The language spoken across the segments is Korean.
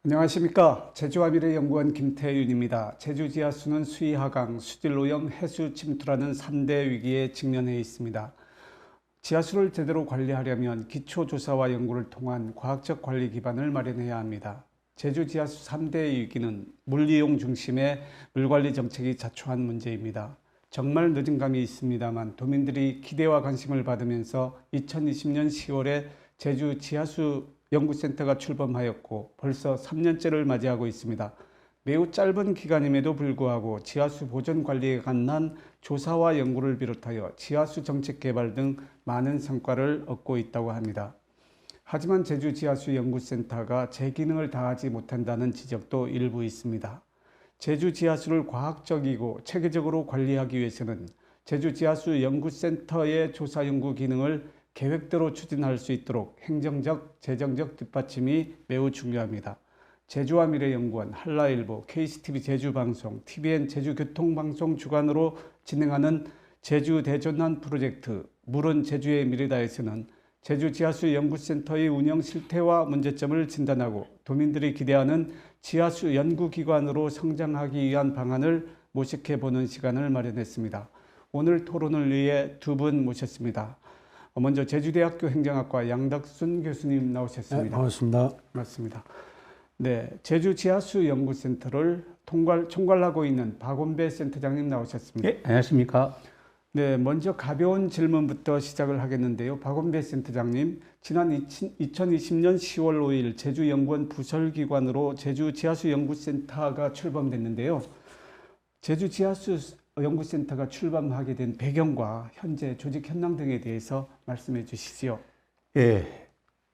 안녕하십니까. 제주와미래연구원 김태윤입니다. 제주 지하수는 수위 하강, 수질 오염, 해수 침투라는 3대 위기에 직면해 있습니다. 지하수를 제대로 관리하려면 기초조사와 연구를 통한 과학적 관리 기반을 마련해야 합니다. 제주 지하수 3대 위기는 물이용 중심의 물관리 정책이 자초한 문제입니다. 정말 늦은 감이 있습니다만 도민들이 기대와 관심을 받으면서 2020년 10월에 제주 지하수 연구센터가 출범하였고 벌써 3년째를 맞이하고 있습니다. 매우 짧은 기간임에도 불구하고 지하수 보존 관리에 관한 조사와 연구를 비롯하여 지하수 정책 개발 등 많은 성과를 얻고 있다고 합니다. 하지만 제주 지하수 연구센터가 제 기능을 다하지 못한다는 지적도 일부 있습니다. 제주 지하수를 과학적이고 체계적으로 관리하기 위해서는 제주 지하수 연구센터의 조사 연구 기능을 계획대로 추진할 수 있도록 행정적, 재정적 뒷받침이 매우 중요합니다. 제주와미래연구원, 한라일보, KCTV 제주방송, TVN 제주교통방송 주관으로 진행하는 제주대전환 프로젝트 물은 제주의 미래다에서는 제주 지하수 연구센터의 운영 실태와 문제점을 진단하고 도민들이 기대하는 지하수 연구기관으로 성장하기 위한 방안을 모색해보는 시간을 마련했습니다. 오늘 토론을 위해 두 분 모셨습니다. 먼저 제주대학교 행정학과 양덕순 교수님 나오셨습니다. 네, 반갑습니다. 맞습니다. 네, 제주 지하수 연구센터를 총괄하고 있는 박원배 센터장님 나오셨습니다. 예, 안녕하십니까? 네, 먼저 가벼운 질문부터 시작을 하겠는데요. 박원배 센터장님, 지난 2020년 10월 5일 제주연구원 부설기관으로 제주 지하수 연구센터가 출범됐는데요. 제주 지하수 연구센터가 출범하게 된 배경과 현재 조직 현황 등에 대해서 말씀해 주시죠. 예,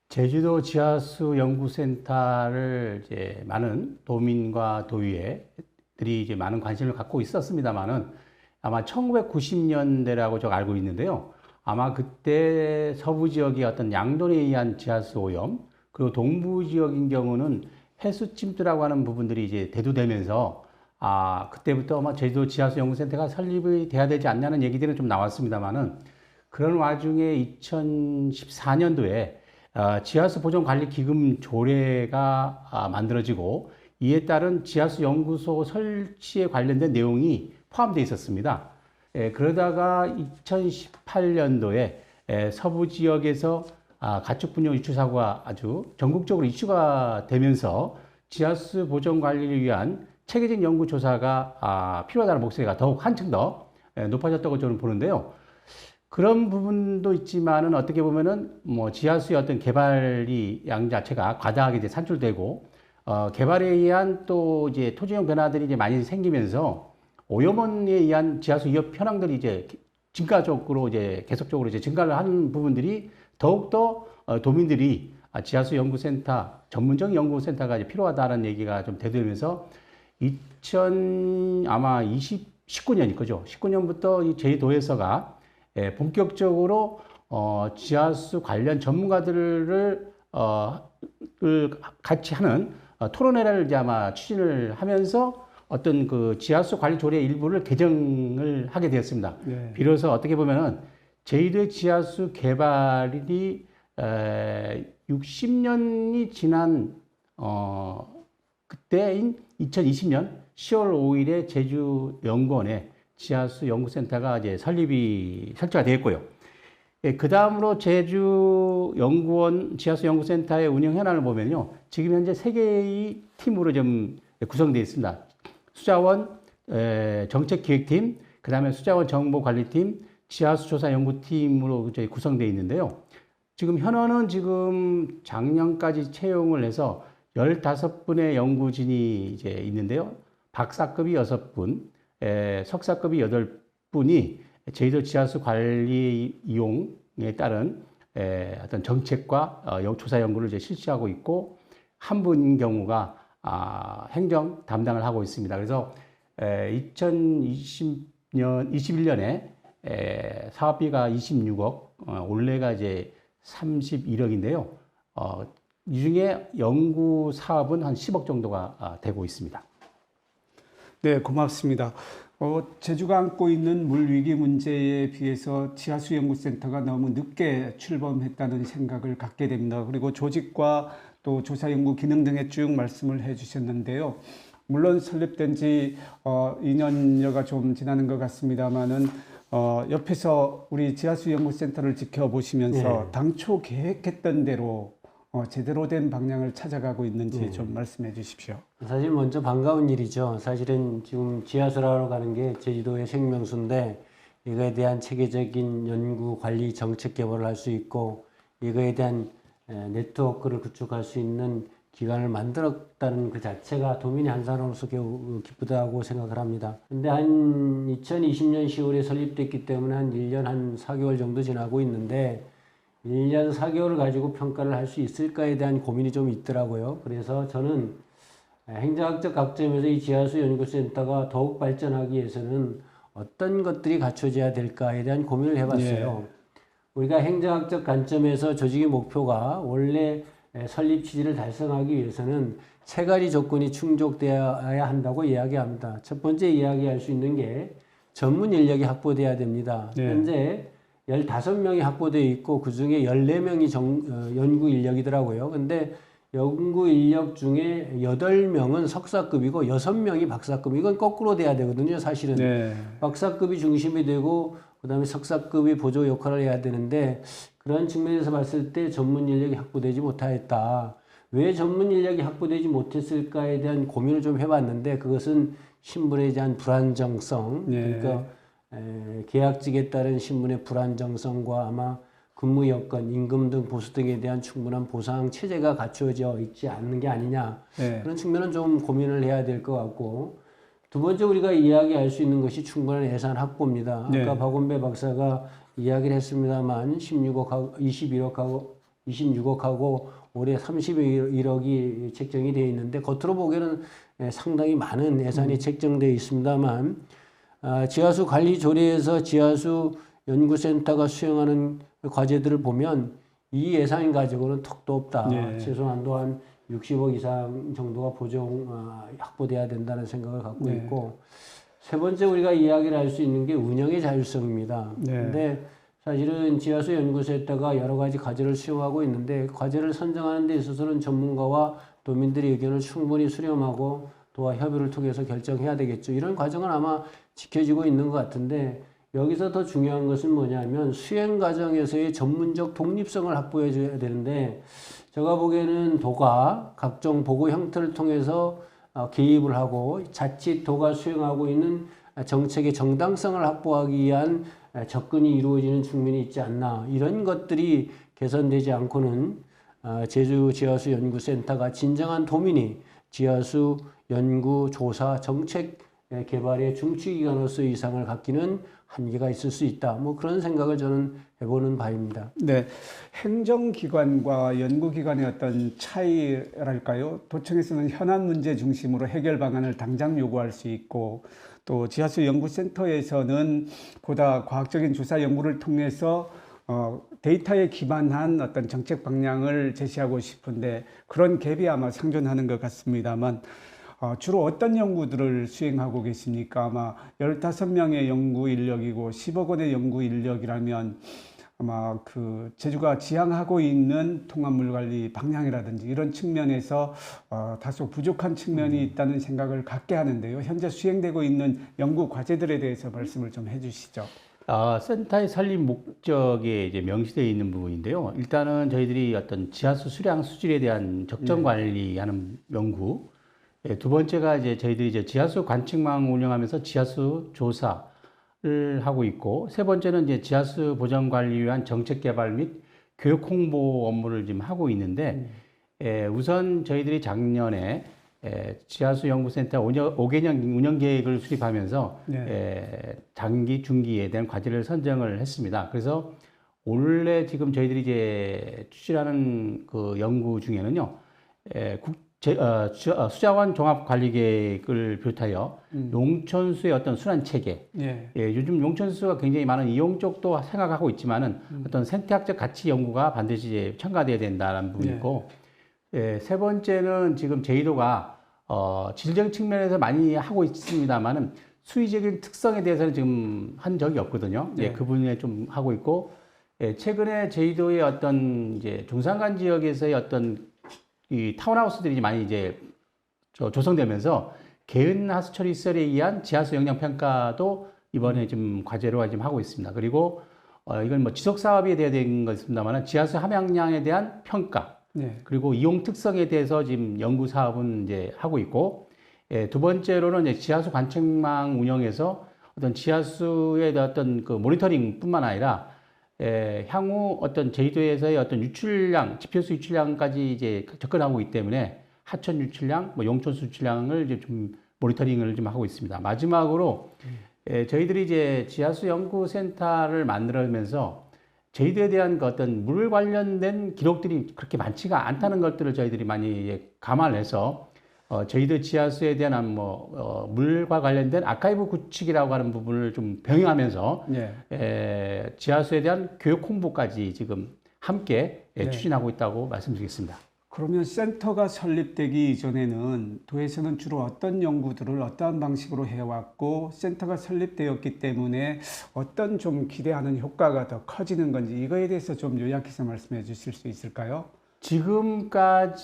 제주도 지하수 연구센터를 이제 많은 도민과 도의회들이 이제 많은 관심을 갖고 있었습니다만은 아마 1990년대라고 제가 알고 있는데요. 아마 그때 서부 지역의 어떤 양돈에 의한 지하수 오염, 그리고 동부 지역인 경우는 해수 침투라고 하는 부분들이 이제 대두되면서 그때부터 아마 제주도 지하수 연구센터가 설립이 돼야 되지 않냐는 얘기들은 좀 나왔습니다만은 그런 와중에 2014년도에 지하수 보존 관리 기금 조례가 만들어지고 이에 따른 지하수 연구소 설치에 관련된 내용이 포함되어 있었습니다. 그러다가 2018년도에 서부 지역에서 가축 분뇨 유출 사고가 아주 전국적으로 이슈가 되면서 지하수 보존 관리를 위한 체계적 연구 조사가 필요하다는 목소리가 더욱 한층 더 높아졌다고 저는 보는데요. 그런 부분도 있지만은 어떻게 보면은 지하수의 어떤 개발이 양 자체가 과다하게 이제 산출되고 개발에 의한 또 이제 토지형 변화들이 이제 많이 생기면서 오염원에 의한 지하수 위협 현황들이 이제 증가적으로 이제 계속적으로 이제 증가를 하는 부분들이 더욱더 도민들이 지하수 연구센터 전문적인 연구센터가 이제 필요하다는 얘기가 좀 대두되면서 19년이 그죠? 19년부터 이 제주도에서가 본격적으로 지하수 관련 전문가들을 같이 하는 토론회를 이제 아마 추진을 하면서 어떤 그 지하수 관리 조례 일부를 개정을 하게 되었습니다. 네. 비로소 어떻게 보면은 제주도의 지하수 개발이 60년이 지난 그때인 2020년 10월 5일에 제주연구원에 지하수 연구센터가 이제 설치가 되었고요. 그 다음으로 제주연구원 지하수 연구센터의 운영 현안을 보면요. 지금 현재 3개의 팀으로 좀 구성되어 있습니다. 수자원 정책기획팀, 그 다음에 수자원 정보관리팀, 지하수조사연구팀으로 구성되어 있는데요. 지금 현원은 지금 작년까지 채용을 해서 15분의 연구진이 이제 있는데요. 박사급이 6분, 석사급이 8분이 제주도 지하수 관리 이용에 따른 어떤 정책과 조사 연구를 이제 실시하고 있고, 한 분인 경우가 행정 담당을 하고 있습니다. 그래서 2021년에 사업비가 26억, 올해가 이제 31억인데요. 이 중에 연구 사업은 한 10억 정도가 되고 있습니다. 네, 고맙습니다. 제주가 안고 있는 물 위기 문제에 비해서 지하수 연구센터가 너무 늦게 출범했다는 생각을 갖게 됩니다. 그리고 조직과 또 조사 연구 기능 등에 쭉 말씀을 해주셨는데요. 물론 설립된 지 2년여가 좀 지나는 것 같습니다만은 옆에서 우리 지하수 연구센터를 지켜보시면서 당초 계획했던 대로 제대로 된 방향을 찾아가고 있는지 좀 말씀해 주십시오. 사실 먼저 반가운 일이죠. 사실은 지금 지하수라고 하는 게 제주도의 생명수인데 이거에 대한 체계적인 연구, 관리, 정책 개발을 할 수 있고 이거에 대한 네트워크를 구축할 수 있는 기관을 만들었다는 그 자체가 도민이 한 사람으로서 매우 기쁘다고 생각을 합니다. 근데 한 2020년 10월에 설립됐기 때문에 한 1년 한 4개월 정도 지나고 있는데 1년 4개월을 가지고 평가를 할 수 있을까에 대한 고민이 좀 있더라고요. 그래서 저는 행정학적 각점에서 이 지하수 연구센터가 더욱 발전하기 위해서는 어떤 것들이 갖춰져야 될까에 대한 고민을 해봤어요. 우리가 행정학적 관점에서 조직의 목표가 원래 설립 취지를 달성하기 위해서는 세 가지 조건이 충족되어야 한다고 이야기합니다. 첫 번째 이야기할 수 있는 게 전문 인력이 확보돼야 됩니다. 현재 15명이 확보되어 있고 그 중에 14명이 연구 인력이더라고요. 근데 연구 인력 중에 8명은 석사급이고 6명이 박사급. 이건 거꾸로 돼야 되거든요, 사실은. 박사급이 중심이 되고 그다음에 석사급이 보조 역할을 해야 되는데 그런 측면에서 봤을 때 전문 인력이 확보되지 못하였다. 왜 전문 인력이 확보되지 못했을까에 대한 고민을 좀 해봤는데 그것은 신분에 대한 불안정성, 그러니까 계약직에 따른 신분의 불안정성과 아마 근무 여건, 임금 등 보수 등에 대한 충분한 보상 체제가 갖추어져 있지 않는 게 아니냐. 그런 측면은 좀 고민을 해야 될 것 같고 두 번째 우리가 이야기할 수 있는 것이 충분한 예산 확보입니다. 아까 박원배 박사가 이야기를 했습니다만 26억하고 올해 31억이 책정이 되어 있는데 겉으로 보기에는 상당히 많은 예산이 책정되어 있습니다만 지하수 관리 조례에서 지하수 연구센터가 수행하는 과제들을 보면 이 예산 가지고는 턱도 없다. 최소한도 한 60억 이상 정도가 확보돼야 된다는 생각을 갖고 있고 세 번째 우리가 이야기를 할 수 있는 게 운영의 자율성입니다. 근데 사실은 지하수 연구센터가 여러 가지 과제를 수행하고 있는데 과제를 선정하는 데 있어서는 전문가와 도민들의 의견을 충분히 수렴하고 또한 협의를 통해서 결정해야 되겠죠. 이런 과정은 아마 지켜지고 있는 것 같은데 여기서 더 중요한 것은 뭐냐면 수행 과정에서의 전문적 독립성을 확보해 줘야 되는데 제가 보기에는 도가 각종 보고 형태를 통해서 개입을 하고 자칫 도가 수행하고 있는 정책의 정당성을 확보하기 위한 접근이 이루어지는 측면이 있지 않나. 이런 것들이 개선되지 않고는 제주 지하수 연구센터가 진정한 도민이 지하수 연구, 조사, 정책 개발의 중추기관으로서의 이상을 갖기는 한계가 있을 수 있다. 뭐 그런 생각을 저는 해보는 바입니다. 네, 행정기관과 연구기관의 어떤 차이랄까요? 도청에서는 현안 문제 중심으로 해결 방안을 당장 요구할 수 있고 또 지하수 연구센터에서는 보다 과학적인 조사 연구를 통해서 데이터에 기반한 어떤 정책 방향을 제시하고 싶은데 그런 갭이 아마 상존하는 것 같습니다만 주로 어떤 연구들을 수행하고 계십니까? 아마 15명의 연구 인력이고 10억 원의 연구 인력이라면 아마 그 제주가 지향하고 있는 통합물 관리 방향이라든지 이런 측면에서 다소 부족한 측면이 있다는 생각을 갖게 하는데요. 현재 수행되고 있는 연구 과제들에 대해서 말씀을 좀 해주시죠. 센터의 설립 목적에 이제 명시되어 있는 부분인데요. 일단은 저희들이 어떤 지하수 수량 수질에 대한 적정 관리하는 연구. 두 번째가 이제 저희들이 이제 지하수 관측망 운영하면서 지하수 조사를 하고 있고, 세 번째는 이제 지하수 보전 관리 위한 정책 개발 및 교육 홍보 업무를 지금 하고 있는데, 우선 저희들이 작년에 지하수 연구센터 5개년 운영 계획을 수립하면서 장기, 중기에 대한 과제를 선정을 했습니다. 그래서 원래 지금 저희들이 이제 추진하는 그 연구 중에는요, 수자원 종합관리계획을 비롯하여 용천수의 어떤 순환 체계, 요즘 용천수가 굉장히 많은 이용 쪽도 생각하고 있지만은 어떤 생태학적 가치 연구가 반드시 이제 첨가돼야 된다는 부분이 있고, 세 번째는 지금 제주도가 질적 측면에서 많이 하고 있습니다만은 수의적인 특성에 대해서는 지금 한 적이 없거든요. 그 부분에 좀 하고 있고, 최근에 제주도의 어떤 이제 중산간 지역에서의 어떤 이 타운하우스들이 많이 이제 조성되면서 개은 하수 처리 시설에 의한 지하수 영향 평가도 이번에 좀 과제로 지금 하고 있습니다. 그리고 이건 뭐 지속 사업이 돼야 되는 것입니다만 지하수 함양량에 대한 평가 네. 그리고 이용 특성에 대해서 지금 연구 사업은 이제 하고 있고 두 번째로는 이제 지하수 관측망 운영에서 어떤 지하수의 어떤 그 모니터링뿐만 아니라 향후 어떤 제주도에서의 어떤 유출량, 지표수 유출량까지 이제 접근하고 있기 때문에 하천 유출량, 뭐 용천수 유출량을 이제 좀 모니터링을 좀 하고 있습니다. 마지막으로 저희들이 이제 지하수 연구센터를 만들면서 제주도에 대한 그 어떤 물 관련된 기록들이 그렇게 많지가 않다는 것들을 저희들이 많이 감안을 해서 제주도 지하수에 대한 물과 관련된 아카이브 구축이라고 하는 부분을 좀 병행하면서 네. 지하수에 대한 교육 홍보까지 지금 함께 네. 추진하고 있다고 말씀드리겠습니다. 그러면 센터가 설립되기 이전에는 도에서는 주로 어떤 연구들을 어떠한 방식으로 해왔고 센터가 설립되었기 때문에 어떤 좀 기대하는 효과가 더 커지는 건지 이거에 대해서 좀 요약해서 말씀해 주실 수 있을까요? 지금까지의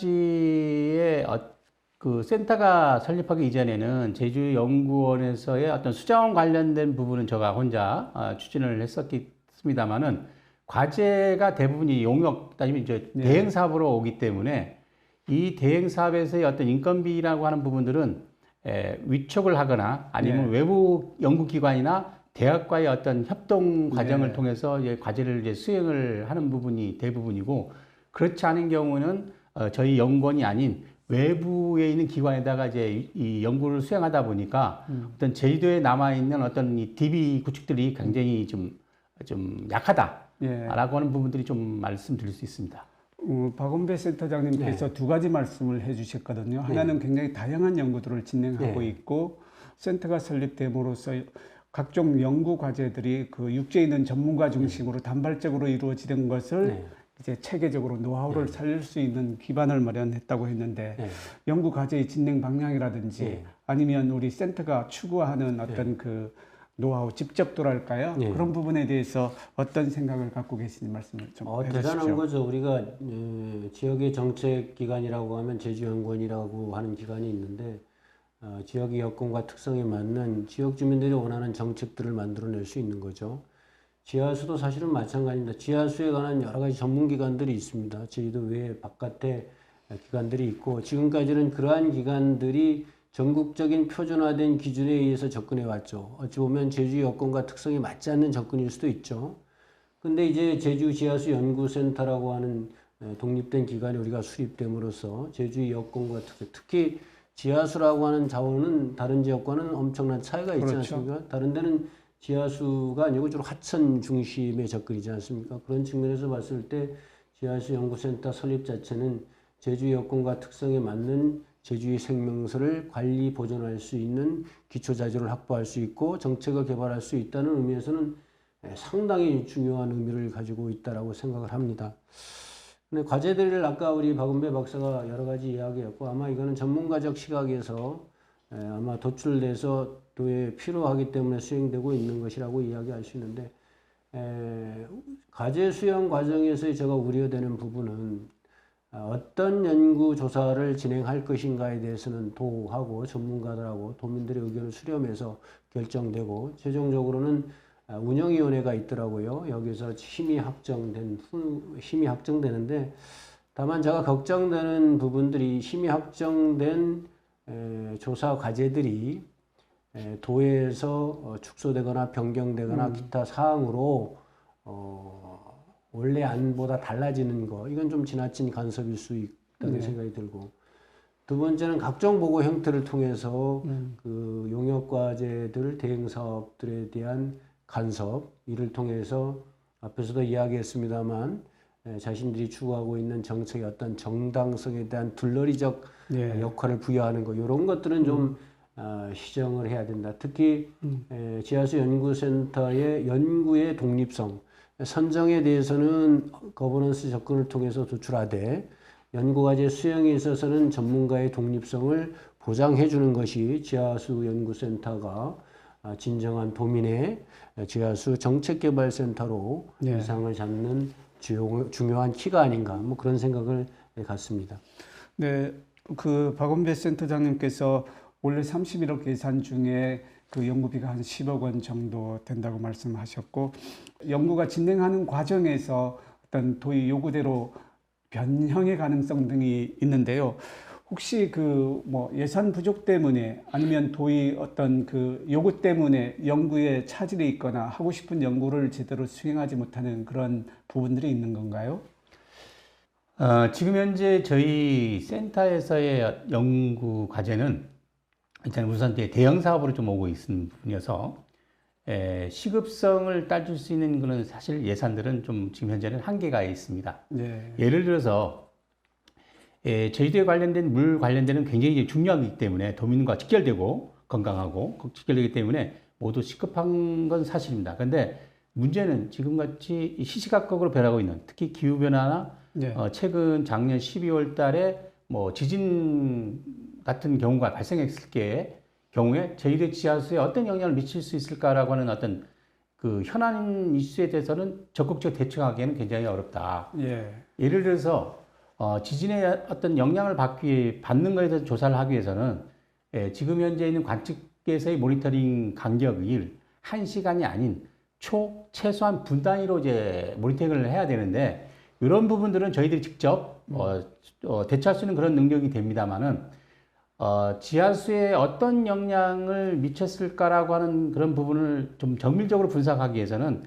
그 센터가 설립하기 이전에는 제주연구원에서의 어떤 수자원 관련된 부분은 제가 혼자 추진을 했었습니다만은 과제가 대부분이 용역 따지면 이제 네. 대행 사업으로 오기 때문에 이 대행 사업에서의 어떤 인건비라고 하는 부분들은 위촉을 하거나 아니면 네. 외부 연구기관이나 대학과의 어떤 협동 과정을 네. 통해서 이제 과제를 이제 수행을 하는 부분이 대부분이고 그렇지 않은 경우는 저희 연구원이 아닌 외부에 있는 기관에다가 이제 이 연구를 수행하다 보니까 어떤 제주도에 남아 있는 어떤 이 DB 구축들이 굉장히 좀 약하다라고 예. 하는 부분들이 좀 말씀드릴 수 있습니다. 박원배 센터장님께서 두 가지 말씀을 해주셨거든요. 하나는 굉장히 다양한 연구들을 진행하고 있고 센터가 설립됨으로써 각종 연구 과제들이 그 육지에 있는 전문가 중심으로 단발적으로 이루어지는 것을 이제 체계적으로 노하우를 살릴 수 있는 기반을 마련했다고 했는데 연구 과제의 진행 방향이라든지 아니면 우리 센터가 추구하는 어떤 그 노하우, 집적도랄까요? 그런 부분에 대해서 어떤 생각을 갖고 계시는지 말씀을 좀 해주십시오. 대단한 거죠. 우리가 지역의 정책기관이라고 하면 제주연구원이라고 하는 기관이 있는데 지역의 여건과 특성에 맞는 지역 주민들이 원하는 정책들을 만들어낼 수 있는 거죠. 지하수도 사실은 마찬가지입니다. 지하수에 관한 여러 가지 전문기관들이 있습니다. 제주도 외에 바깥에 기관들이 있고 지금까지는 그러한 기관들이 전국적인 표준화된 기준에 의해서 접근해 왔죠. 어찌 보면 제주 여건과 특성에 맞지 않는 접근일 수도 있죠. 근데 이제 제주 지하수 연구센터라고 하는 독립된 기관이 우리가 수립됨으로써 제주의 여건과 특성, 특히 지하수라고 하는 자원은 다른 지역과는 엄청난 차이가 있지 않습니까? 다른 데는 지하수가 아니고 주로 하천 중심의 접근이지 않습니까? 그런 측면에서 봤을 때 지하수 연구센터 설립 자체는 제주의 여건과 특성에 맞는 제주의 생명수를 관리 보존할 수 있는 기초 자료를 확보할 수 있고 정책을 개발할 수 있다는 의미에서는 상당히 중요한 의미를 가지고 있다라고 생각을 합니다. 근데 과제들을 아까 우리 박은배 박사가 여러 가지 이야기했고 아마 이거는 전문가적 시각에서 아마 도출돼서 도에 필요하기 때문에 수행되고 있는 것이라고 이야기할 수 있는데 과제 수행 과정에서 제가 우려되는 부분은 어떤 연구 조사를 진행할 것인가에 대해서는 도하고 전문가들하고 도민들의 의견을 수렴해서 결정되고 최종적으로는 운영위원회가 있더라고요. 여기서 힘이 확정되는데 다만 제가 걱정되는 부분들이 힘이 확정된 조사 과제들이 도에서 축소되거나 변경되거나 기타 사항으로 원래 안보다 달라지는 거 이건 좀 지나친 간섭일 수 있다는 생각이 들고 두 번째는 각종 보고 형태를 통해서 그 용역 과제들 대행 사업들에 대한 간섭 이를 통해서 앞에서도 이야기했습니다만 자신들이 추구하고 있는 정책의 어떤 정당성에 대한 둘러리적 역할을 부여하는 거 이런 것들은 좀 시정을 해야 된다. 특히 지하수 연구센터의 연구의 독립성 선정에 대해서는 거버넌스 접근을 통해서 도출하되 연구과제 수행에 있어서는 전문가의 독립성을 보장해 주는 것이 지하수 연구센터가 진정한 도민의 지하수 정책개발센터로 위상을 잡는 중요한 키가 아닌가 뭐 그런 생각을 갖습니다. 네, 그 박원배 센터장님께서 원래 31억 예산 중에 그 연구비가 한 10억 원 정도 된다고 말씀하셨고, 연구가 진행하는 과정에서 어떤 도의 요구대로 변형의 가능성 등이 있는데요. 혹시 그 뭐 예산 부족 때문에 아니면 도의 어떤 그 요구 때문에 연구에 차질이 있거나 하고 싶은 연구를 제대로 수행하지 못하는 그런 부분들이 있는 건가요? 지금 현재 저희 센터에서의 연구 과제는 일단 우선 대형 사업으로 좀 오고 있는 부분이어서 시급성을 따질 수 있는 그런 사실 예산들은 좀 지금 현재는 한계가 있습니다. 네. 예를 들어서 제주도에 관련된 물 관련되는 굉장히 중요하기 때문에 도민과 직결되고 건강하고 직결되기 때문에 모두 시급한 건 사실입니다. 그런데 문제는 지금같이 시시각각으로 변하고 있는 특히 기후변화나 네. 최근 작년 12월 달에 뭐 지진 같은 경우가 발생했을 경우에 제주도 지하수에 어떤 영향을 미칠 수 있을까라고 하는 어떤 그 현안 이슈에 대해서는 적극적으로 대처하기에는 굉장히 어렵다. 예. 예를 들어서 지진의 어떤 영향을 받는 것에 대해서 조사를 하기 위해서는 지금 현재 있는 관측계에서의 모니터링 간격을 1시간이 아닌 최소한 분 단위로 이제 모니터링을 해야 되는데 이런 부분들은 저희들이 직접 대처할 수 있는 그런 능력이 됩니다만은 지하수에 어떤 영향을 미쳤을까라고 하는 그런 부분을 좀 정밀적으로 분석하기 위해서는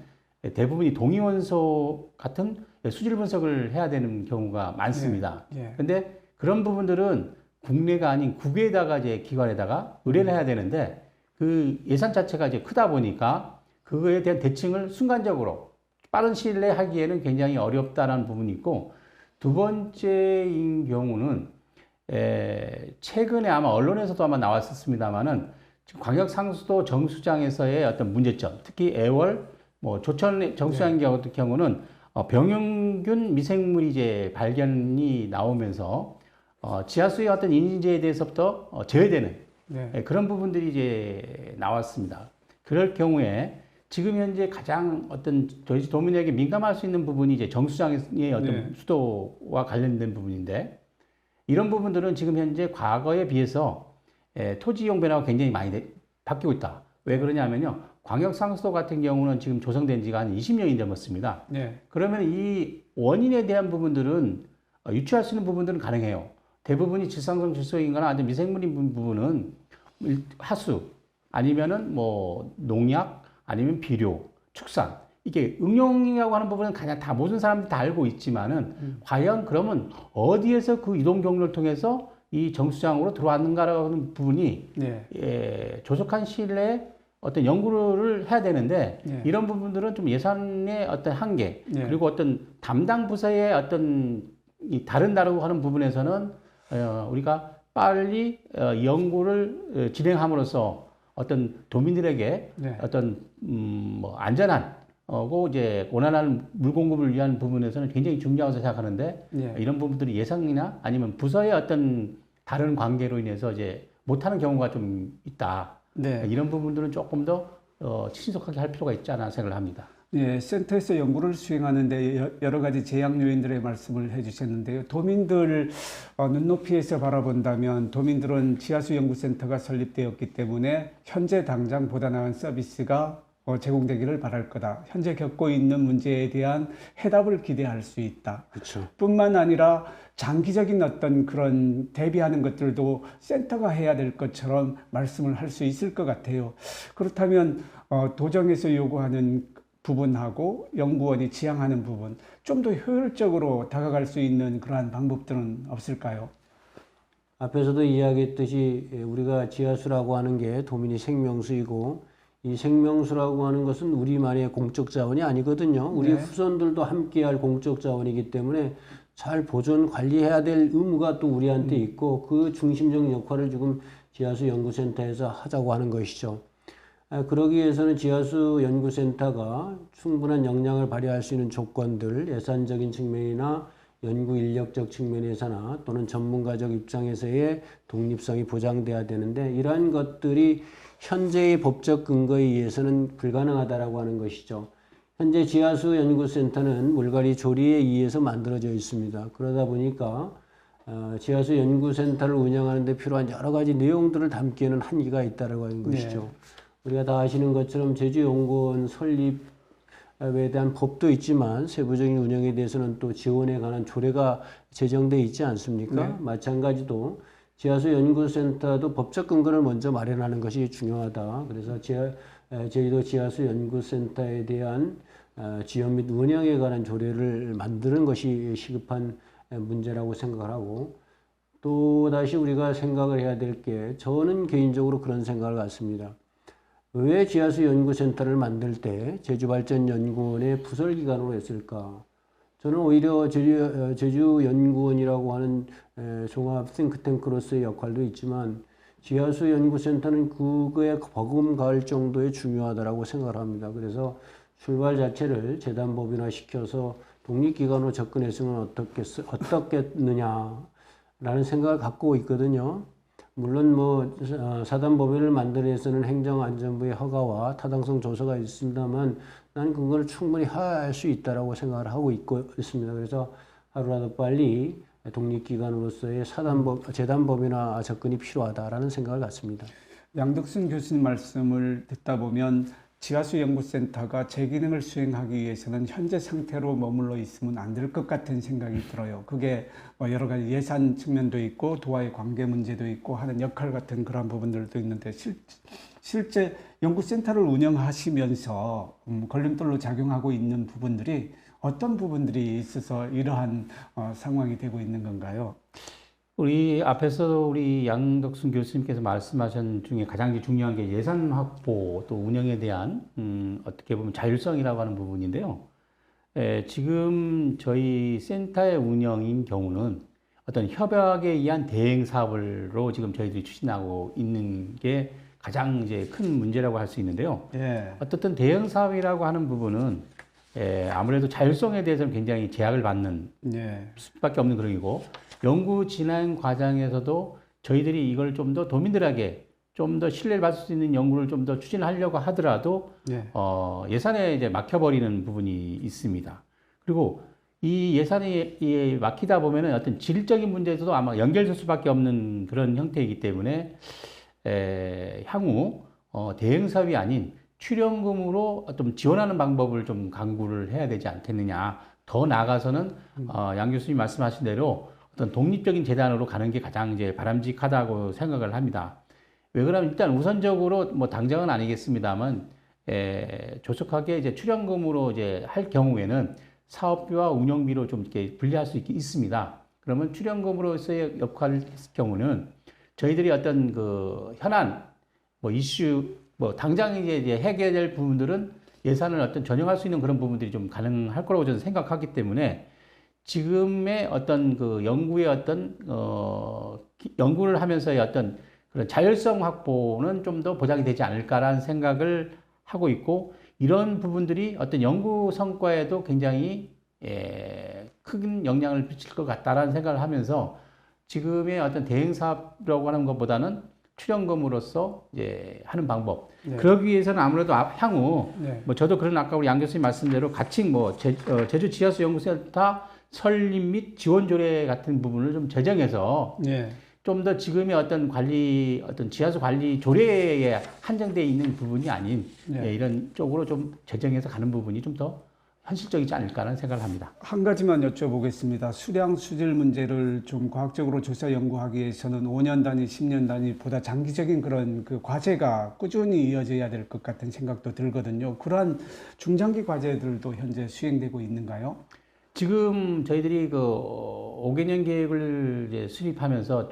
대부분이 동위원소 같은 수질 분석을 해야 되는 경우가 많습니다. 예. 근데 그런 부분들은 국내가 아닌 국외에다가 이제 기관에다가 의뢰를 해야 되는데 그 예산 자체가 이제 크다 보니까 그거에 대한 대칭을 순간적으로 빠른 시일 내에 하기에는 굉장히 어렵다라는 부분이 있고, 두 번째인 경우는 최근에 아마 언론에서도 아마 나왔었습니다만은 지금 광역상수도 정수장에서의 어떤 문제점, 특히 애월, 뭐 조천 정수장 같은 경우는 병용균 미생물이 이제 발견이 나오면서 지하수의 어떤 인지에 대해서부터 제외되는 그런 부분들이 이제 나왔습니다. 그럴 경우에 지금 현재 가장 어떤 저희 도민에게 민감할 수 있는 부분이 이제 정수장의 어떤 수도와 관련된 부분인데, 이런 부분들은 지금 현재 과거에 비해서 토지 이용 변화가 굉장히 많이 바뀌고 있다. 왜 그러냐면요. 광역상수도 같은 경우는 지금 조성된 지가 한 20년이 넘었습니다. 네. 그러면 이 원인에 대한 부분들은 유추할 수 있는 부분들은 가능해요. 대부분이 질산성 질소인거나 아니면 미생물인 부분은 하수 아니면은 뭐 농약 아니면 비료, 축산, 이게 응용이라고 하는 부분은 그냥 다 모든 사람들이 다 알고 있지만은 과연 그러면 어디에서 그 이동 경로를 통해서 이 정수장으로 들어왔는가라고 하는 부분이 조속한 시일 내에 어떤 연구를 해야 되는데 이런 부분들은 좀 예산의 어떤 한계 그리고 어떤 담당 부서의 어떤 이 다른다라고 하는 부분에서는 우리가 빨리 연구를 진행함으로써 어떤 도민들에게 어떤 뭐 안전한 고 이제 원활한 물 공급을 위한 부분에서는 굉장히 중요하다고 생각하는데 이런 부분들이 예상이나 아니면 부서의 어떤 다른 관계로 인해서 이제 못하는 경우가 좀 있다. 이런 부분들은 조금 더 신속하게 할 필요가 있지 않나 생각을 합니다. 예, 센터에서 연구를 수행하는데 여러 가지 제약 요인들의 말씀을 해주셨는데요. 도민들 눈높이에서 바라본다면 도민들은 지하수 연구센터가 설립되었기 때문에 현재 당장 보다 나은 서비스가 제공되기를 바랄 거다. 현재 겪고 있는 문제에 대한 해답을 기대할 수 있다. 그렇죠. 뿐만 아니라 장기적인 어떤 그런 대비하는 것들도 센터가 해야 될 것처럼 말씀을 할 수 있을 것 같아요. 그렇다면 도정에서 요구하는 부분하고 연구원이 지향하는 부분, 좀 더 효율적으로 다가갈 수 있는 그러한 방법들은 없을까요? 앞에서도 이야기했듯이 우리가 지하수라고 하는 게 도민이 생명수이고, 이 생명수라고 하는 것은 우리만의 공적 자원이 아니거든요. 우리 후손들도 함께할 공적 자원이기 때문에 잘 보존 관리해야 될 의무가 또 우리한테 있고, 그 중심적 역할을 지금 지하수 연구센터에서 하자고 하는 것이죠. 그러기 위해서는 지하수 연구센터가 충분한 역량을 발휘할 수 있는 조건들, 예산적인 측면이나 연구 인력적 측면에서나 또는 전문가적 입장에서의 독립성이 보장돼야 되는데, 이러한 것들이 현재의 법적 근거에 의해서는 불가능하다라고 하는 것이죠. 현재 지하수 연구센터는 물갈이 조리에 의해서 만들어져 있습니다. 그러다 보니까 지하수 연구센터를 운영하는 데 필요한 여러 가지 내용들을 담기에는 한계가 있다라고 하는 것이죠. 우리가 다 아시는 것처럼 제주연구원 설립에 대한 법도 있지만 세부적인 운영에 대해서는 또 지원에 관한 조례가 제정돼 있지 않습니까? 마찬가지로 지하수 연구센터도 법적 근거를 먼저 마련하는 것이 중요하다. 그래서 제주도 지하수 연구센터에 대한 지원 및 운영에 관한 조례를 만드는 것이 시급한 문제라고 생각을 하고, 또 다시 우리가 생각을 해야 될 게, 저는 개인적으로 그런 생각을 갖습니다. 왜 지하수 연구센터를 만들 때 제주발전연구원의 부설기관으로 했을까? 저는 오히려 제주연구원이라고 하는 종합 싱크탱크로서의 역할도 있지만 지하수 연구센터는 그거에 버금갈 정도의 중요하다고 생각을 합니다. 그래서 출발 자체를 재단 법인화시켜서 독립기관으로 접근했으면 어떻겠느냐라는 생각을 갖고 있거든요. 물론 사단 법인을 만들기 위해서는 행정안전부의 허가와 타당성 조사가 있습니다만 나는 그걸 충분히 할 수 있다라고 생각을 하고 있습니다. 그래서 하루라도 빨리 독립기관으로서의 재단 법인화 접근이 필요하다라는 생각을 갖습니다. 양덕순 교수님 말씀을 듣다 보면 지하수 연구센터가 제 기능을 수행하기 위해서는 현재 상태로 머물러 있으면 안 될 것 같은 생각이 들어요. 그게 여러 가지 예산 측면도 있고 도와의 관계 문제도 있고 하는 역할 같은 그런 부분들도 있는데 실제 연구센터를 운영하시면서 걸림돌로 작용하고 있는 부분들이 어떤 부분들이 있어서 이러한 상황이 되고 있는 건가요? 우리 앞에서 우리 양덕순 교수님께서 말씀하신 중에 가장 중요한 게 예산 확보 또 운영에 대한 어떻게 보면 자율성이라고 하는 부분인데요. 지금 저희 센터의 운영인 경우는 어떤 협약에 의한 대행 사업으로 지금 저희들이 추진하고 있는 게 가장 이제 큰 문제라고 할 수 있는데요. 어떻든 대형 사업이라고 하는 부분은 아무래도 자율성에 대해서는 굉장히 제약을 받는 수밖에 없는 그런이고, 연구 진행 과정에서도 저희들이 이걸 좀 더 도민들에게 좀 더 신뢰를 받을 수 있는 연구를 좀 더 추진하려고 하더라도 예산에 이제 막혀버리는 부분이 있습니다. 그리고 이 예산이 막히다 보면은 어떤 질적인 문제에서도 아마 연결될 수밖에 없는 그런 형태이기 때문에 향후 대형 사업이 아닌 출연금으로 어떤 지원하는 방법을 좀 강구를 해야 되지 않겠느냐. 더 나아가서는 양 교수님 말씀하신 대로 어떤 독립적인 재단으로 가는 게 가장 이제 바람직하다고 생각을 합니다. 왜 그러면 일단 우선적으로 당장은 아니겠습니다만 조속하게 이제 출연금으로 이제 할 경우에는 사업비와 운영비로 좀 이렇게 분리할 수 있습니다. 그러면 출연금으로서의 역할을 했을 경우는 저희들이 어떤 그 현안 이슈 당장 이제 해결될 부분들은 예산을 어떤 전용할 수 있는 그런 부분들이 좀 가능할 거라고 저는 생각하기 때문에 지금의 어떤 그 연구의 어떤 연구를 하면서의 어떤 그런 자율성 확보는 좀 더 보장이 되지 않을까라는 생각을 하고 있고, 이런 부분들이 어떤 연구 성과에도 굉장히 큰 영향을 미칠 것 같다라는 생각을 하면서 지금의 어떤 대행 사업이라고 하는 것보다는 출연금으로서 이제 하는 방법. 그러기 위해서는 아무래도 향후 저도 그런 아까 우리 양 교수님 말씀대로 같이 제주 지하수 연구센터 설립 및 지원 조례 같은 부분을 좀 제정해서 좀 더 지금의 어떤 지하수 관리 조례에 한정되어 있는 부분이 아닌 이런 쪽으로 좀 제정해서 가는 부분이 좀 더 현실적이지 않을까라는 생각을 합니다. 한 가지만 여쭤보겠습니다. 수량 수질 문제를 좀 과학적으로 조사 연구하기 위해서는 5년 단위, 10년 단위보다 장기적인 그런 그 과제가 꾸준히 이어져야 될 것 같은 생각도 들거든요. 그러한 중장기 과제들도 현재 수행되고 있는가요? 지금 저희들이 그 5개년 계획을 이제 수립하면서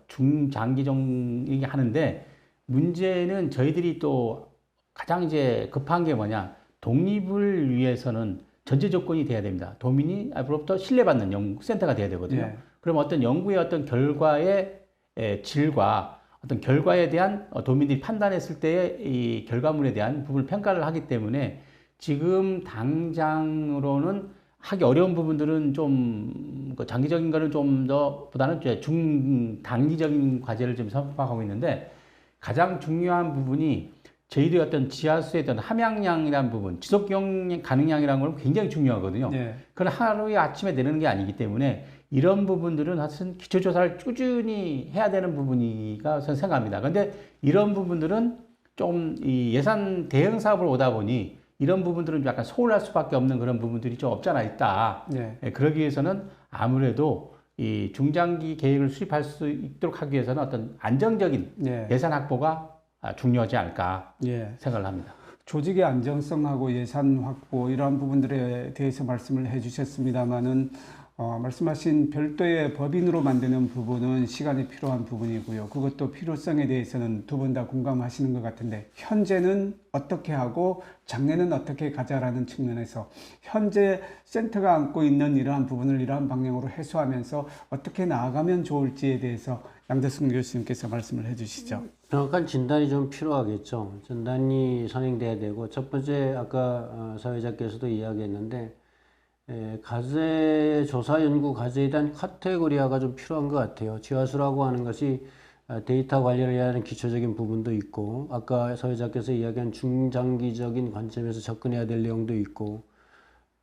중장기 정리 하는데, 문제는 저희들이 또 가장 이제 급한 게 뭐냐, 독립을 위해서는 전제 조건이 돼야 됩니다. 도민이 앞으로부터 신뢰받는 연구센터가 돼야 되거든요. 그럼 어떤 연구의 어떤 결과의 질과 어떤 결과에 대한 도민들이 판단했을 때의 이 결과물에 대한 부분을 평가를 하기 때문에 지금 당장으로는 하기 어려운 부분들은 좀 장기적인 거는 좀 더 보다는 중단기적인 과제를 좀 선박하고 있는데, 가장 중요한 부분이 저희들이 어떤 지하수의 어떤 함양량이라는 부분, 지속 가능량이라는 건 굉장히 중요하거든요. 그건 하루에 아침에 내리는 게 아니기 때문에 이런 부분들은 사실 기초조사를 꾸준히 해야 되는 부분이가 저는 생각합니다. 근데 이런 부분들은 좀 이 예산 대응 사업을 오다 보니 이런 부분들은 약간 소홀할 수밖에 없는 그런 부분들이 좀 없잖아 있다. 네. 그러기 위해서는 아무래도 이 중장기 계획을 수립할 수 있도록 하기 위해서는 어떤 안정적인 네. 예산 확보가 중요하지 않을까 예. 생각을 합니다. 조직의 안정성하고 예산 확보 이러한 부분들에 대해서 말씀을 해주셨습니다만은 말씀하신 별도의 법인으로 만드는 부분은 시간이 필요한 부분이고요. 그것도 필요성에 대해서는 두 분 다 공감하시는 것 같은데 현재는 어떻게 하고 장래는 어떻게 가자라는 측면에서 현재 센터가 안고 있는 이러한 부분을 이러한 방향으로 해소하면서 어떻게 나아가면 좋을지에 대해서 양대승 교수님께서 말씀을 해주시죠. 정확한 진단이 좀 필요하겠죠. 진단이 선행돼야 되고 첫 번째 아까 사회자께서도 이야기했는데 과제 조사 연구 과제에 대한 카테고리화가 좀 필요한 것 같아요. 지하수라고 하는 것이 데이터 관리를 해야 하는 기초적인 부분도 있고 아까 사회자께서 이야기한 중장기적인 관점에서 접근해야 될 내용도 있고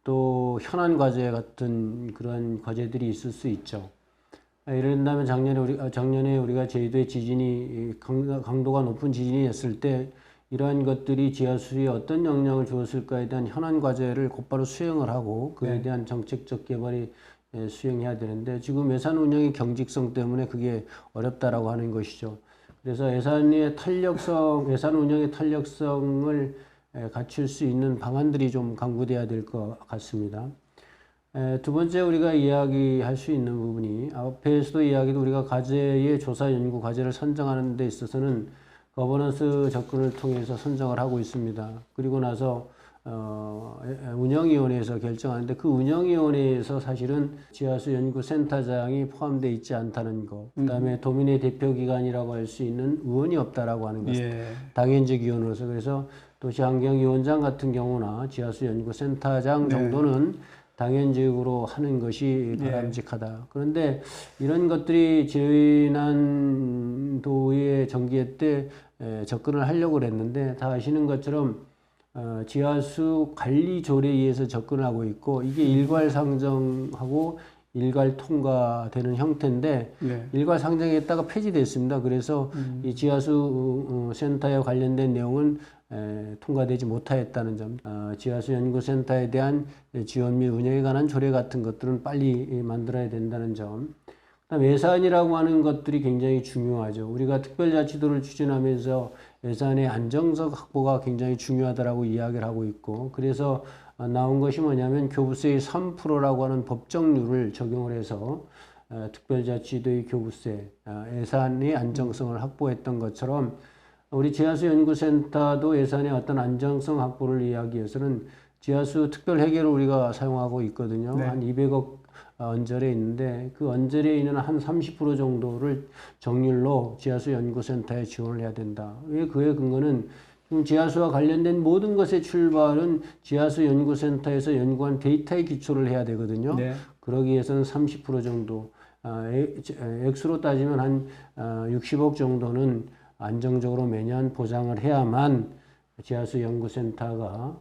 또 현안 과제 같은 그런 과제들이 있을 수 있죠. 예를 든다면 작년에 우리가 제주도에 지진이 강도가 높은 지진이 있을 때 이러한 것들이 지하수에 어떤 영향을 주었을까에 대한 현안 과제를 곧바로 수행을 하고 그에 대한 정책적 개발이 수행해야 되는데 지금 예산 운영의 경직성 때문에 그게 어렵다라고 하는 것이죠. 그래서 예산 운영의 탄력성을 갖출 수 있는 방안들이 좀 강구돼야 될 것 같습니다. 두 번째 우리가 이야기할 수 있는 부분이 앞에서도 이야기도 우리가 과제의 조사 연구 과제를 선정하는 데 있어서는 거버넌스 접근을 통해서 선정을 하고 있습니다. 그리고 나서 운영위원회에서 결정하는데 그 운영위원회에서 사실은 지하수 연구센터장이 포함되어 있지 않다는 것, 그다음에 도민의 대표기관이라고 할 수 있는 의원이 없다라고 하는 것, 예. 당연직 위원으로서 그래서 도시환경위원장 같은 경우나 지하수 연구센터장 정도는 당연직으로 하는 것이 바람직하다. 그런데 이런 것들이 지난도의 정기회 때 접근을 하려고 그랬는데 다 아시는 것처럼 지하수 관리 조례에 의해서 접근을 하고 있고 이게 일괄 상정하고 일괄 통과되는 형태인데 일괄 상정했다가 폐지됐습니다. 그래서 이 지하수 센터에 관련된 내용은 통과되지 못하였다는 점, 지하수 연구센터에 대한 지원 및 운영에 관한 조례 같은 것들은 빨리 만들어야 된다는 점. 그다음 예산이라고 하는 것들이 굉장히 중요하죠. 우리가 특별자치도를 추진하면서 예산의 안정적 확보가 굉장히 중요하다라고 이야기를 하고 있고, 그래서 나온 것이 뭐냐면 교부세의 3%라고 하는 법정률을 적용을 해서 특별자치도의 교부세, 예산의 안정성을 확보했던 것처럼 우리 지하수 연구센터도 예산의 어떤 안정성 확보를 이야기해서는 지하수 특별 회계를 우리가 사용하고 있거든요. 한 200억 언저리에 있는데 그 언저리에 있는 한 30% 정도를 정률로 지하수 연구센터에 지원을 해야 된다. 왜 그의 근거는 지금 지하수와 관련된 모든 것의 출발은 지하수 연구센터에서 연구한 데이터에 기초를 해야 되거든요. 그러기 위해서는 30% 정도, 액수로 따지면 한 60억 정도는 안정적으로 매년 보장을 해야만 지하수 연구센터가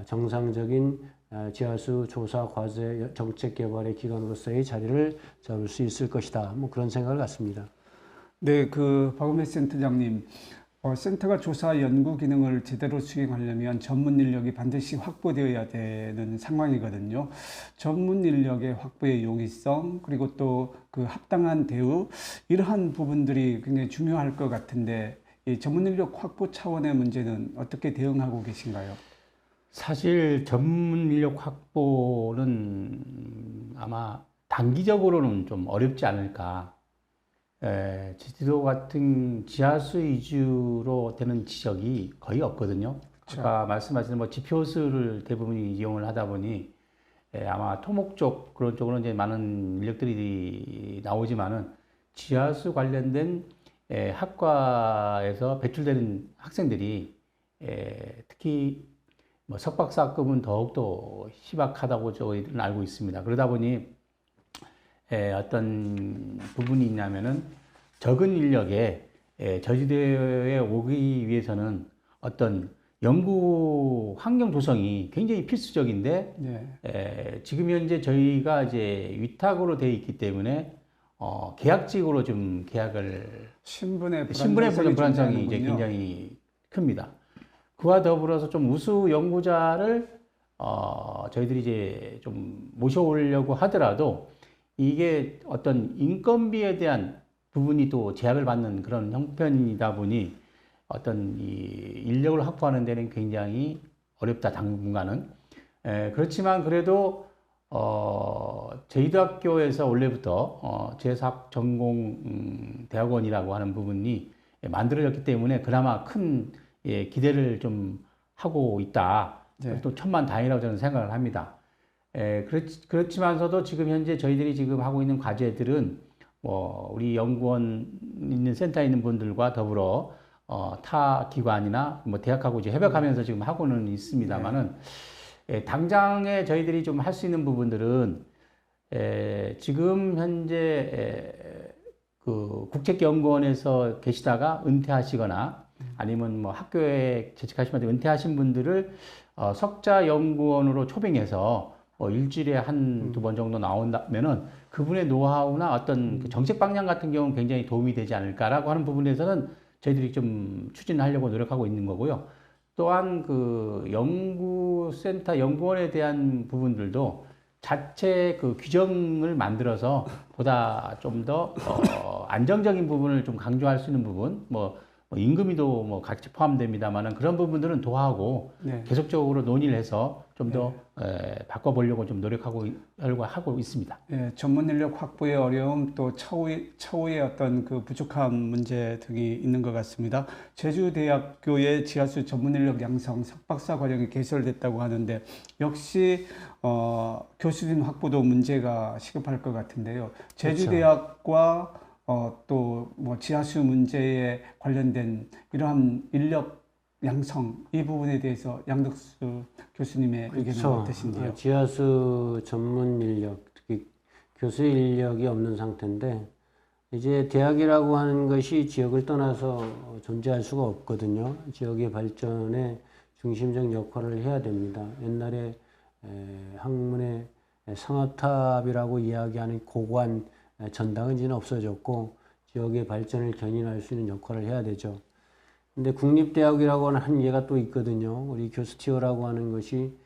정상적인 지하수 조사 과제 정책 개발의 기관으로서의 자리를 잡을 수 있을 것이다. 뭐 그런 생각을 갖습니다. 네, 박은혜 센터장님, 센터가 조사 연구 기능을 제대로 수행하려면 전문 인력이 반드시 확보되어야 되는 상황이거든요. 전문 인력의 확보의 용이성, 그리고 또 그 합당한 대우, 이러한 부분들이 굉장히 중요할 것 같은데, 이 전문 인력 확보 차원의 문제는 어떻게 대응하고 계신가요? 사실 전문 인력 확보는 아마 단기적으로는 좀 어렵지 않을까. 제주도 같은 지하수 위주로 되는 지역이 거의 없거든요. 아까 말씀하신 지표수를 대부분 이용을 하다 보니 아마 토목 쪽 그런 쪽으로 이제 많은 인력들이 나오지만은 지하수 관련된 학과에서 배출되는 학생들이 특히 석박사급은 더욱더 희박하다고 저희들은 알고 있습니다. 그러다 보니 어떤 부분이 있냐면은 적은 인력에 저지대에 오기 위해서는 어떤 연구 환경 조성이 굉장히 필수적인데 지금 현재 저희가 이제 위탁으로 돼 있기 때문에 계약직으로 좀 계약을 신분의 불안정성이 이제 굉장히 큽니다. 그와 더불어서 좀 우수 연구자를 저희들이 이제 좀 모셔오려고 하더라도 이게 어떤 인건비에 대한 부분이 또 제약을 받는 그런 형편이다 보니 어떤 이 인력을 확보하는 데는 굉장히 어렵다, 당분간은. 그렇지만 그래도 제주대학교에서 원래부터 제사학 전공 대학원이라고 하는 부분이 만들어졌기 때문에 그나마 큰 기대를 좀 하고 있다. 또 천만다행이라고 저는 생각을 합니다. 그렇지만서도 지금 현재 저희들이 지금 하고 있는 과제들은 우리 연구원 있는 센터에 있는 분들과 더불어 타 기관이나 뭐 대학하고 이제 협약하면서 지금 하고는 있습니다만은 당장에 저희들이 좀 할 수 있는 부분들은 지금 현재 그 국책연구원에서 계시다가 은퇴하시거나 아니면 뭐 학교에 재직하시면서 은퇴하신 분들을 석자 연구원으로 초빙해서 일주일에 한두 번 정도 나온다면은 그분의 노하우나 어떤 그 정책 방향 같은 경우는 굉장히 도움이 되지 않을까라고 하는 부분에서는 저희들이 좀 추진하려고 노력하고 있는 거고요. 또한 그 연구센터, 연구원에 대한 부분들도 자체 그 규정을 만들어서 보다 좀 더 안정적인 부분을 좀 강조할 수 있는 부분, 뭐 임금이도 뭐 같이 포함됩니다만은 그런 부분들은 도하고 계속적으로 논의를 해서 좀 더 바꿔보려고 좀 하고 있습니다. 전문 인력 확보의 어려움 또 처우의 어떤 그 부족한 문제 등이 있는 것 같습니다. 제주대학교의 지하수 전문 인력 양성 석박사 과정이 개설됐다고 하는데 역시 교수진 확보도 문제가 시급할 것 같은데요. 제주대학과 또 뭐 지하수 문제에 관련된 이러한 인력 양성 이 부분에 대해서 양덕수 교수님의 의견은 어떠신지요? 지하수 전문 인력, 특히 교수 인력이 없는 상태인데 이제 대학이라고 하는 것이 지역을 떠나서 존재할 수가 없거든요. 지역의 발전에 중심적 역할을 해야 됩니다. 옛날에 학문의 상아탑이라고 이야기하는 고관 전당은 이제는 없어졌고 지역의 발전을 견인할 수 있는 역할을 해야 되죠. 근데 국립대학이라고 하는 한 예가 또 있거든요. 우리 교수티어라고 하는 것이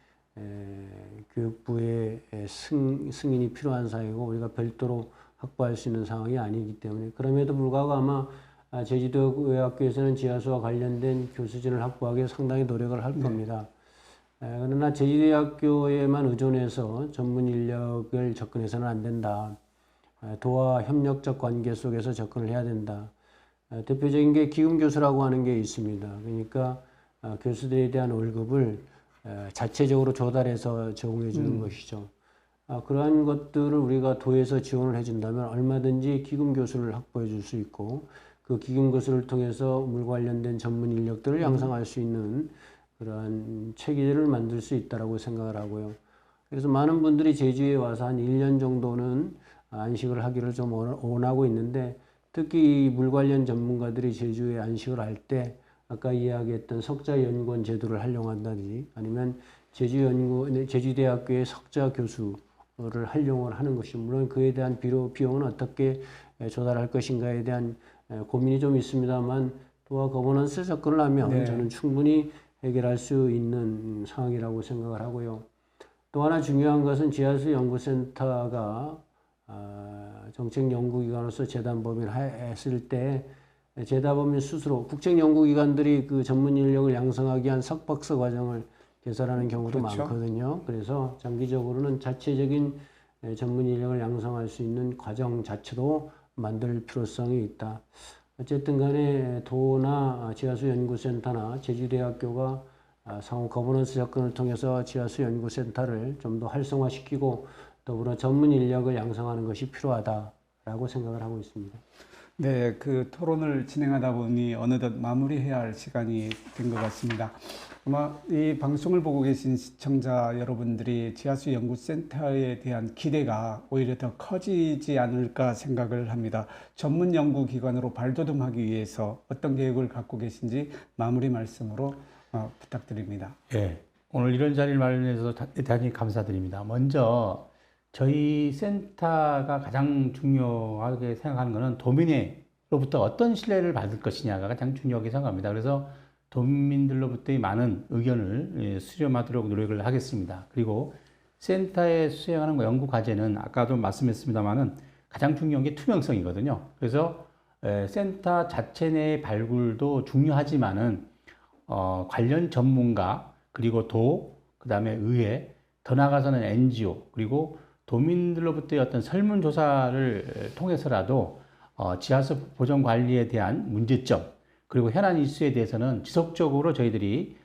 교육부의 승인이 필요한 사항이고 우리가 별도로 확보할 수 있는 상황이 아니기 때문에 그럼에도 불구하고 아마 제주도의학교에서는 지하수와 관련된 교수진을 확보하기 위해 상당히 노력을 할 겁니다. 그러나 제주대학교에만 의존해서 전문 인력을 접근해서는 안 된다. 도와 협력적 관계 속에서 접근을 해야 된다. 대표적인 게 기금교수라고 하는 게 있습니다. 그러니까 교수들에 대한 월급을 자체적으로 조달해서 제공해 주는 것이죠. 그러한 것들을 우리가 도에서 지원을 해준다면 얼마든지 기금교수를 확보해 줄 수 있고 그 기금교수를 통해서 물 관련된 전문 인력들을 양성할 수 있는 그러한 체계를 만들 수 있다고 생각을 하고요. 그래서 많은 분들이 제주에 와서 한 1년 정도는 안식을 하기를 좀 원하고 있는데 특히 물 관련 전문가들이 제주에 안식을 할 때 아까 이야기했던 석자 연구원 제도를 활용한다든지 아니면 제주대학교의 석자 교수를 활용을 하는 것이 물론 그에 대한 비용은 어떻게 조달할 것인가에 대한 고민이 좀 있습니다만 또한 거버넌스 접근을 하면 저는 충분히 해결할 수 있는 상황이라고 생각을 하고요. 또 하나 중요한 것은 지하수 연구센터가 정책연구기관으로서 재단법인을 했을 때 재단법인 스스로 국책연구기관들이 그 전문 인력을 양성하기 위한 석박사 과정을 개설하는 경우도 많거든요. 그래서 장기적으로는 자체적인 전문 인력을 양성할 수 있는 과정 자체도 만들 필요성이 있다. 어쨌든 간에 도나 지하수 연구센터나 제주대학교가 상호 거버넌스 접근을 통해서 지하수 연구센터를 좀 더 활성화시키고 더불어 전문 인력을 양성하는 것이 필요하다라고 생각을 하고 있습니다. 네, 그 토론을 진행하다 보니 어느덧 마무리해야 할 시간이 된 것 같습니다. 아마 이 방송을 보고 계신 시청자 여러분들이 지하수 연구센터에 대한 기대가 오히려 더 커지지 않을까 생각을 합니다. 전문 연구기관으로 발돋움하기 위해서 어떤 계획을 갖고 계신지 마무리 말씀으로 부탁드립니다. 예, 오늘 이런 자리를 마련해서 대단히 감사드립니다. 먼저 저희 센터가 가장 중요하게 생각하는 것은 도민으로부터 어떤 신뢰를 받을 것이냐가 가장 중요하게 생각합니다. 그래서 도민들로부터의 많은 의견을 수렴하도록 노력을 하겠습니다. 그리고 센터에 수행하는 연구 과제는 아까도 말씀했습니다만은 가장 중요한 게 투명성이거든요. 그래서 센터 자체 내의 발굴도 중요하지만은 관련 전문가 그리고 그다음에 의회, 더 나아가서는 NGO 그리고 도민들로부터의 어떤 설문조사를 통해서라도 지하수 보존 관리에 대한 문제점 그리고 현안 이슈에 대해서는 지속적으로 저희들이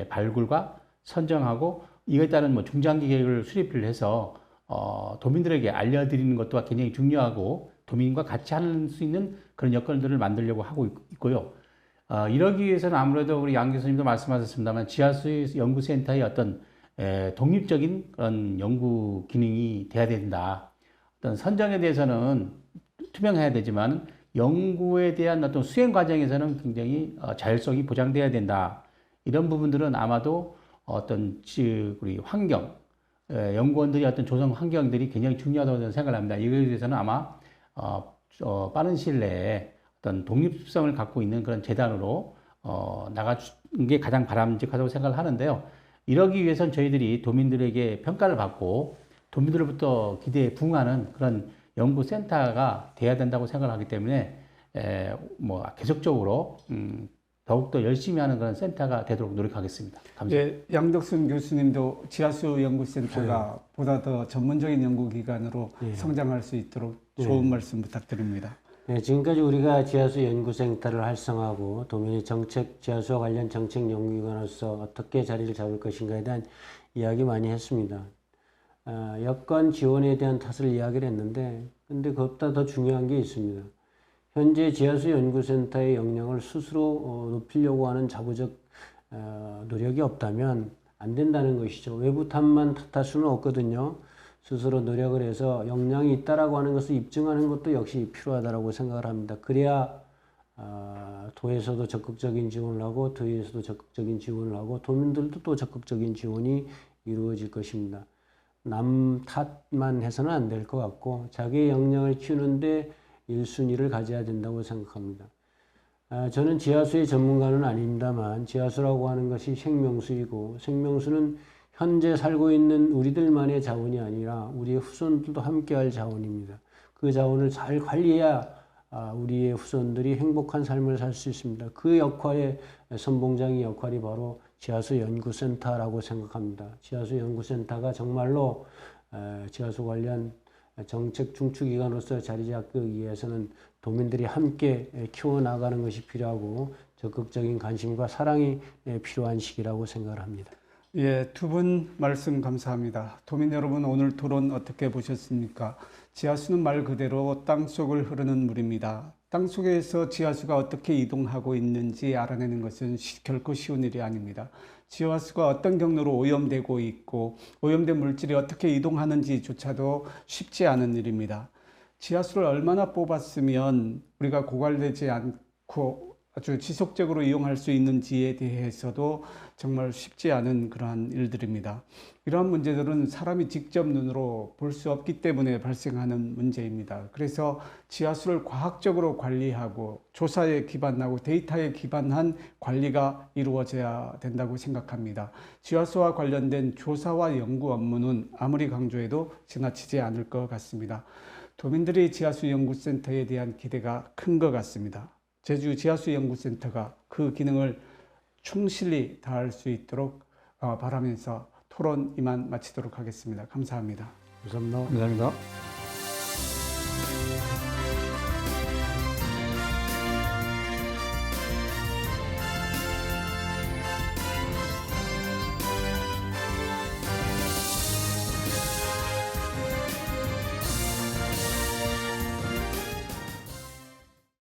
발굴과 선정하고 이에 따른 뭐 중장기 계획을 수립을 해서 도민들에게 알려드리는 것도 굉장히 중요하고 도민과 같이 할 수 있는 그런 여건들을 만들려고 하고 있고요. 이러기 위해서는 아무래도 우리 양 교수님도 말씀하셨습니다만 지하수 연구센터의 어떤 독립적인 그런 연구 기능이 돼야 된다. 어떤 선정에 대해서는 투명해야 되지만 연구에 대한 어떤 수행 과정에서는 굉장히 자율성이 보장돼야 된다. 이런 부분들은 아마도 어떤 우리 환경, 연구원들이 어떤 조성 환경들이 굉장히 중요하다고 저는 생각을 합니다. 이거에 대해서는 아마 빠른 시일 내에 어떤 독립성을 갖고 있는 그런 재단으로 나가는 게 가장 바람직하다고 생각을 하는데요. 이러기 위해서는 저희들이 도민들에게 평가를 받고 도민들로부터 기대에 부응하는 그런 연구센터가 돼야 된다고 생각을 하기 때문에 뭐 계속적으로 더욱더 열심히 하는 그런 센터가 되도록 노력하겠습니다. 감사합니다. 예, 양덕순 교수님도 지하수 연구센터가 보다 더 전문적인 연구기관으로 성장할 수 있도록 좋은 말씀 부탁드립니다. 네, 지금까지 우리가 지하수 연구센터를 활성화하고 도민의 지하수와 관련 정책 연구기관으로서 어떻게 자리를 잡을 것인가에 대한 이야기 많이 했습니다. 여건 지원에 대한 탓을 이야기를 했는데, 근데 그것보다 더 중요한 게 있습니다. 현재 지하수 연구센터의 역량을 스스로 높이려고 하는 자부적 노력이 없다면 안 된다는 것이죠. 외부 탓만 탓할 수는 없거든요. 스스로 노력을 해서 역량이 있다라고 하는 것을 입증하는 것도 역시 필요하다고 생각을 합니다. 그래야 도에서도 적극적인 지원을 하고 도에서도 적극적인 지원을 하고 도민들도 또 적극적인 지원이 이루어질 것입니다. 남 탓만 해서는 안 될 것 같고 자기의 역량을 키우는데 1순위를 가져야 된다고 생각합니다. 저는 지하수의 전문가는 아닙니다만 지하수라고 하는 것이 생명수이고 생명수는 현재 살고 있는 우리들만의 자원이 아니라 우리의 후손들도 함께할 자원입니다. 그 자원을 잘 관리해야 우리의 후손들이 행복한 삶을 살 수 있습니다. 그 역할의 선봉장의 역할이 바로 지하수 연구센터라고 생각합니다. 지하수 연구센터가 정말로 지하수 관련 정책 중추기관으로서 자리 잡기 위해서는 도민들이 함께 키워나가는 것이 필요하고 적극적인 관심과 사랑이 필요한 시기라고 생각을 합니다. 예, 두 분 말씀 감사합니다. 도민 여러분, 오늘 토론 어떻게 보셨습니까? 지하수는 말 그대로 땅속을 흐르는 물입니다. 땅속에서 지하수가 어떻게 이동하고 있는지 알아내는 것은 결코 쉬운 일이 아닙니다. 지하수가 어떤 경로로 오염되고 있고 오염된 물질이 어떻게 이동하는지조차도 쉽지 않은 일입니다. 지하수를 얼마나 뽑았으면 우리가 고갈되지 않고 아주 지속적으로 이용할 수 있는지에 대해서도 정말 쉽지 않은 그러한 일들입니다. 이러한 문제들은 사람이 직접 눈으로 볼 수 없기 때문에 발생하는 문제입니다. 그래서 지하수를 과학적으로 관리하고 조사에 기반하고 데이터에 기반한 관리가 이루어져야 된다고 생각합니다. 지하수와 관련된 조사와 연구 업무는 아무리 강조해도 지나치지 않을 것 같습니다. 도민들이 지하수 연구센터에 대한 기대가 큰 것 같습니다. 제주 지하수연구센터가 그 기능을 충실히 다할 수 있도록 바라면서 토론 이만 마치도록 하겠습니다. 감사합니다. 감사합니다. 감사합니다.